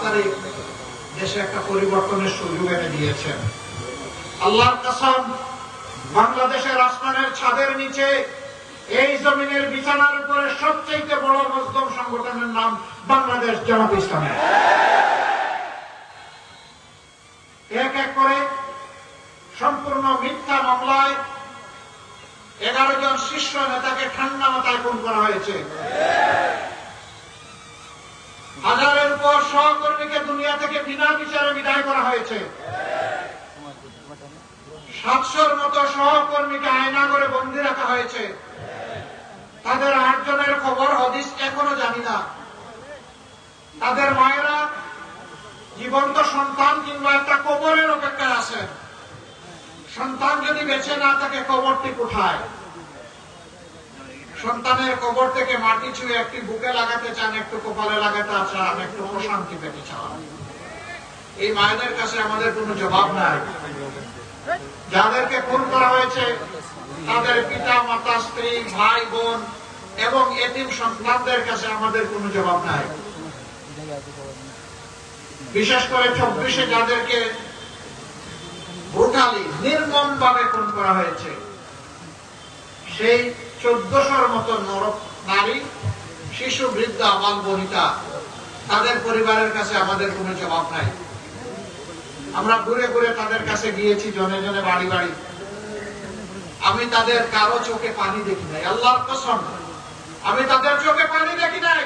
তারিখ দেশে একটা পরিবর্তনের সুযোগ এনে দিয়েছেন। আল্লাহর কসম, বাংলাদেশের আসমানের ছাদের নিচে এই জমিনের বিছানার উপরে সবচেয়ে বড় মজলুম সংগঠনের নাম বাংলাদেশ জামাত ইসলামী। এক এক করে সম্পূর্ণ মিথ্যা মামলায় 11 জন শীর্ষ নেতাকে ঠান্ডা মাথায় খুন করা হয়েছে। হাজারের উপর সহকর্মীকে দুনিয়া থেকে বিনা বিচারে বিদায় করা হয়েছে। 700-র মতো সহকর্মীকে আয়না করে বন্দী রাখা হয়েছে। তাদের 8 জনের খবর হদিস এখনো জানি না। তাদের মায়েরা জীবন্ত সন্তান কিংবা একটা কবরের অপেক্ষায় আছেন। সন্তান যদি বেঁচে না থাকে কবরটি কোথায়? সন্তানের কবর থেকে মাটি ছুঁয়ে একটি বুকে লাগাতে চান, একটু কপালে লাগাতে চান, একটু প্রশান্তি পেতে চান। এই মায়েদের কাছে আমাদের কোনো জবাব নাই। যাদেরকে খুন করা হয়েছে তাদের পিতা মাতা, স্ত্রী, ভাই বোন এবং এতিম সন্তানদের কাছে আমাদের কোনো জবাব নাই। বিশেষ করে 24-এ যাদেরকে ব্রুটালি নির্মম ভাবে খুন করা হয়েছে, সেই 1400-র মতো নারী, শিশু, বৃদ্ধ, আবাল বনিতা, তাদের পরিবারের কাছে আমাদের কোনো জবাব নাই। আমরা ঘুরে ঘুরে তাদের কাছে গিয়েছি, জনে জনে, বাড়ি বাড়ি। আমি তাদের কারো চোখে পানি দেখি নাই, আল্লাহর কসম, আমি তাদের চোখে পানি দেখি নাই।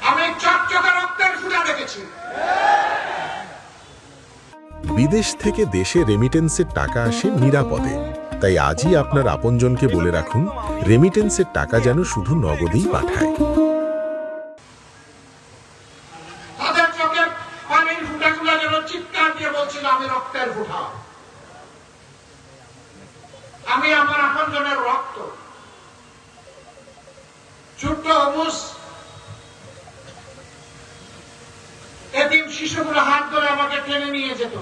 আমি চকচকে রক্তের ফোঁটা দেখেছি। বিদেশ থেকে দেশে রেমিটেন্সের টাকা আসে নিরাপদে। তাই আজই আপনার আপনজনকে বলে রাখুন, রেমিটেন্সের টাকা যেন শুধু নগদেই পাঠায়। তাদের চোখে পানির ফোঁটাগুলো যেন চিৎকার দিয়ে বলছিল, আমি রক্তের ফোঁটা, আমি আমার আপনজনের রক্ত। ছোট্ট অবুজ এতিম শিশুগুলো হাত ধরে আমাকে টেনে নিয়ে যেত,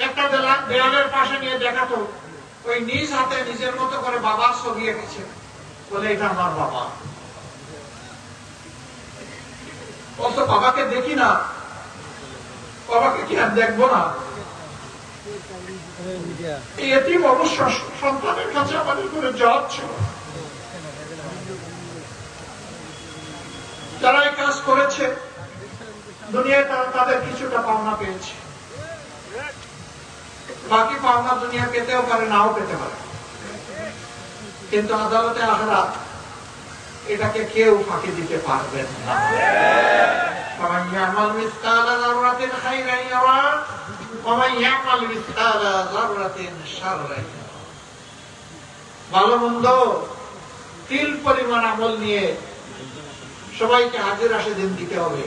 একটা দেয়ালের পাশে নিয়ে দেখাতো, ওই নিজ হাতে নিজের মতো করে বাবার ছবি এঁকেছে, বলে এটা আমার বাবা। অত বাবাকে দেখি না, বাবাকে কি আর দেখবো না? এই এতিম অবশ্য সন্তানের কাছে আমাদের করে জব ছিল। যারা এই কাজ করেছে দুনিয়ায় তারা তাদের কিছুটা পাওনা পেয়েছে, বাকি পাওনা দুনিয়া পেতেও পারে, নাও পেতে পারে, কিন্তু আদালতে আখিরাত এটাকে কেউ ফাঁকি দিতে পারবেন না। ফামান ইয়ামাল মিসকালা যাররাতিন খাইরান ইয়ারা ওয়া মান ইয়ামাল মিসকালা যাররাতিন শাররান ইয়ারা। ভালো মন্দ তিল পরিমাণ আমল নিয়ে সবাইকে হাজির আসে দিন দিতে হবে।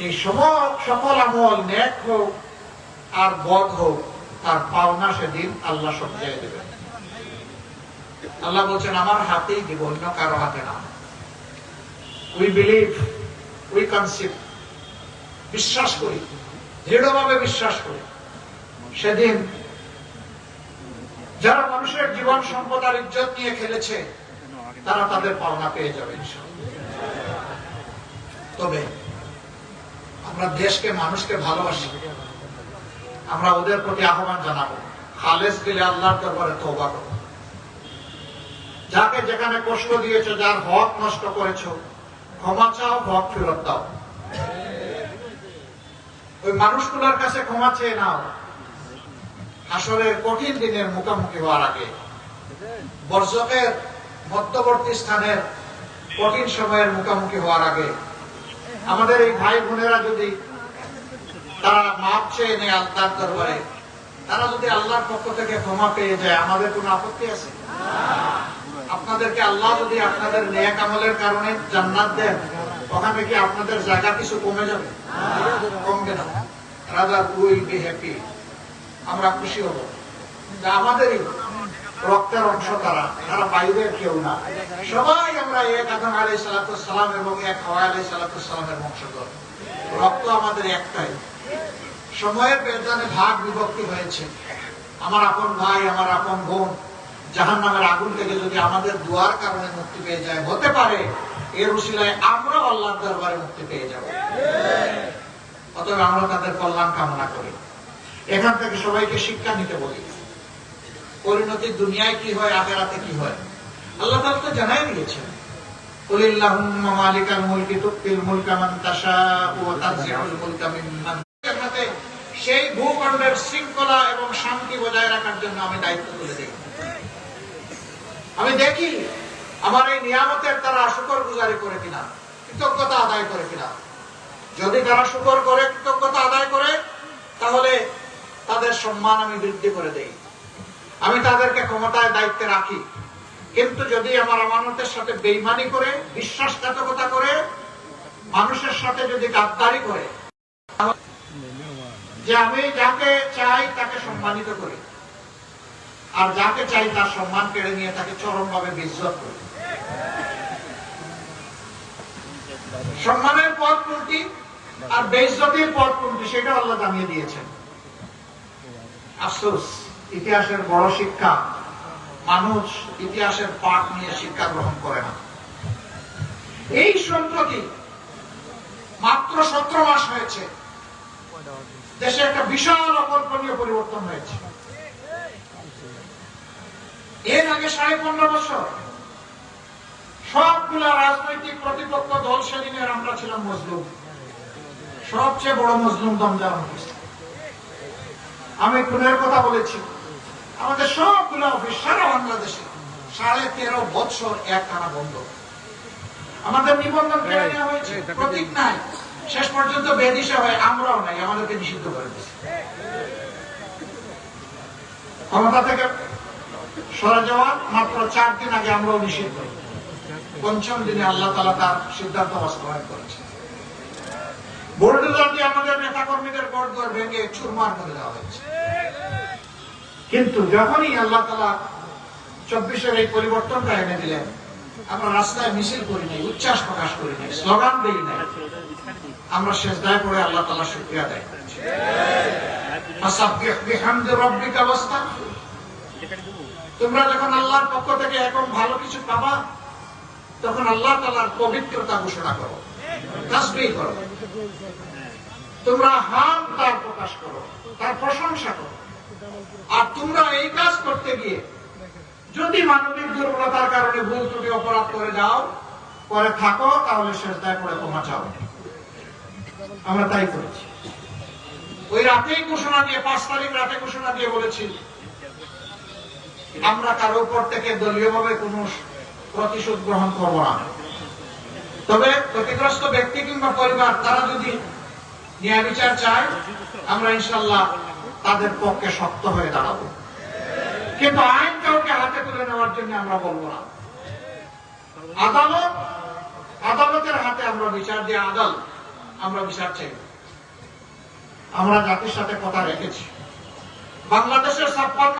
এই সকল আমল, নেক হোক আর বদ হোক, তার পাওনা সেদিন আল্লাহ সব দিয়ে দেবেন। আল্লাহ বলছেন, আমার হাতেই দিব, অন্য কারো হাতে না। উই বিলিভ, উই কনসিভ, বিশ্বাস করি, দৃঢ়ভাবে বিশ্বাস করি, সেদিন যারা মানুষের জীবন সম্পদ আর ইজ্জত নিয়ে খেলেছে তারা তাদের পাওনা পেয়ে যাবে ইনশাআল্লাহ। তবে আমরা দেশকে, মানুষকে ভালোবাসি, আমরা ওদের প্রতি আহ্বান জানাবো, খালেস দিলে আল্লাহর দরবারে তওবা করো। যাকে যেখানে কষ্ট দিয়েছো, যার হক নষ্ট করেছো, ক্ষমা চাও, হক ফেরত দাও। ওই মানুষগুলোর কাছে ক্ষমা চেয়ে নাও। হাসরের কঠিন দিনের মুখোমুখি হওয়ার আগে, বর্জকের মধ্যবর্তী স্থানের কঠিন সময়ের মুখোমুখি হওয়ার আগে, আমাদের এই ভাই বোনেরা যদি তারা মাপ চেয়ে নেয় আল্লাহর দরবারে, তারা যদি আল্লাহর পক্ষ থেকে ক্ষমা পেয়ে যায়, আমাদের কোনো আপত্তি আছে? আপনাদেরকে আল্লাহ যদি আপনাদের নেক আমলের কারণে জান্নাত দেন, ওখানে কি আপনাদের জায়গা কিছু কমে যাবে? কমবে না। রাদার উইল বি হ্যাপি, আমরা খুশি হব যে আমাদেরই রক্তের অংশ, তারা বাইরের কেউ না। সবাই আমরা এক আদম আলাইহিস সালাম এবং এক হাওয়া আলাইহিস সালামের বংশধর। রক্ত আমাদের একটাই। সময়ের ব্যবধানে ভাগ বিভক্তি হয়েছে। আমার আপন ভাই, আমার আপন বোন জাহান্নামের আগুন থেকে যদি আমাদের দুয়ার কারণে মুক্তি পেয়ে যায়, হতে পারে এর উসিলায় আমরাও আল্লাহর দরবারে মুক্তি পেয়ে যাব। অতএব আমরা তাদের কল্যাণ কামনা করি। এখান থেকে সবাইকে শিক্ষা নিতে বলি, পরিণতি দুনিয়ায় কি হয়, আখিরাতে কি হয়। আল্লাহ তাআলা তো জানাই দিয়েছেন, কুলিল্লাহুম্মা মালিকাল মুলকি তুতিল মুলকা মান তাশাউ ওয়া তানজিউল মুলকা মিম্মান। জান্নাতে সেই ভূখণ্ডের শৃঙ্খলা এবং শান্তি বজায় রাখার জন্য আমি দায়িত্ব তুলে দিই। আমি দেখি আমার এই নিয়ামতের তারা শুকরগুজারি করে কিনা, কৃতজ্ঞতা আদায় করে কিনা। যদি তারা শুকর করে, কৃতজ্ঞতা আদায় করে, তাহলে তাদের সম্মান আমি বৃদ্ধি করে দেই, আমি তাদেরকে ক্ষমতায় দায়িত্বে রাখি। কিন্তু যদি আমার আমানতের সাথে বেঈমানি করে, বিশ্বাসঘাতকতা করে, মানুষের সাথে যদি গাদ্দারি করে, যে আমি যাকে চাই তাকে সম্মানিত করি, আর যাকে চাই তার সম্মান কেড়ে নিয়ে তাকে চরমভাবে বেইজ্জত করি। সম্মানের পথ কোনটি আর বেইজ্জতির পথ কোনটি, সেটা আল্লাহ জানিয়ে দিয়েছেন। আফসোস, ইতিহাসের বড় শিক্ষা, মানুষ ইতিহাসের পাঠ নিয়ে শিক্ষা গ্রহণ করে না। এই সম্প্রতি মাত্র 17 মাস হয়েছে, দেশে একটা বিশাল অকল্পনীয় পরিবর্তন হয়েছে। এর আগে 15.5 বছর সবগুলা রাজনৈতিক প্রতিপক্ষ দল সেদিনের আমরা ছিলাম মজলুম। সবচেয়ে বড় মজলুম দমদার অফিস। আমি খুনের কথা বলেছি, আমাদের সবগুলো অফিস সারা বাংলাদেশে 13.5 বছর একটানা বন্ধ। আমাদের নিবন্ধন কেড়ে নেওয়া হয়েছে, প্রতীক নাই, শেষ পর্যন্ত বেদিশা হয়, আমরাও নাই, আমাদেরকে নিষিদ্ধ করে দিয়েছে। ক্ষমতা থেকে সরে যাওয়ার মাত্র 4 দিন আগে আমরাও নিষিদ্ধ। 5ম দিনে আল্লাহ তাআলা তার সিদ্ধান্ত বাস্তবায়ন করেছে। বুলডোজার দিয়ে আমাদের নেতা কর্মীদের গড় ভেঙে চুরমার করে দেওয়া হয়েছে। কিন্তু যখনই আল্লাহ তাআলা 24-এর এই পরিবর্তনটা এনে দিলেন, আমরা রাস্তায় মিছিল করি নাই, উচ্ছ্বাস প্রকাশ করি নাই, স্লোগান দেই নাই, আমরা সেজদায় পড়ে আল্লাহ তাআলার শুকরিয়া আদায় করেছি। ফাসাব্বিহ বিহামদি রাব্বিকা ওয়াস্তাগফির। তোমরা যখন আল্লাহর পক্ষ থেকে এরকম ভালো কিছু পাবা, তখন আল্লাহ তাআলার পবিত্রতা ঘোষণা করো, তাসবিহ করো, তোমরা হাম তার প্রকাশ করো, তার প্রশংসা করো। আর তোমরা এই কাজ করতে গিয়ে যদি মানবিক দুর্বলতার কারণে ভুল ত্রুটি অপরাধ করে থাকো, তাহলে সেজদায় পড়ে ক্ষমা চাও। আমরা তাই করেছি। ওই রাতেই ঘোষণা দিয়ে, 5 তারিখ রাতে ঘোষণা দিয়ে বলেছি, আমরা কারো উপর থেকে দলীয়ভাবে কোনো প্রতিশোধ গ্রহণ করব না। তবে ক্ষতিগ্রস্ত ব্যক্তি কিংবা পরিবার তারা যদি ন্যায় বিচার চায়, আমরা ইনশাআল্লাহ তাদের পক্ষে শক্ত হয়ে দাঁড়াবো। কিন্তু আইন কাউকে হাতে তুলে নেওয়ার জন্য আমরা বলবো না। আদালতের হাতে আমরা বিচার দিয়ে, আমরা বিচার চাই। আমরা জাতির সাথে কথা রেখেছি। বাংলাদেশের 56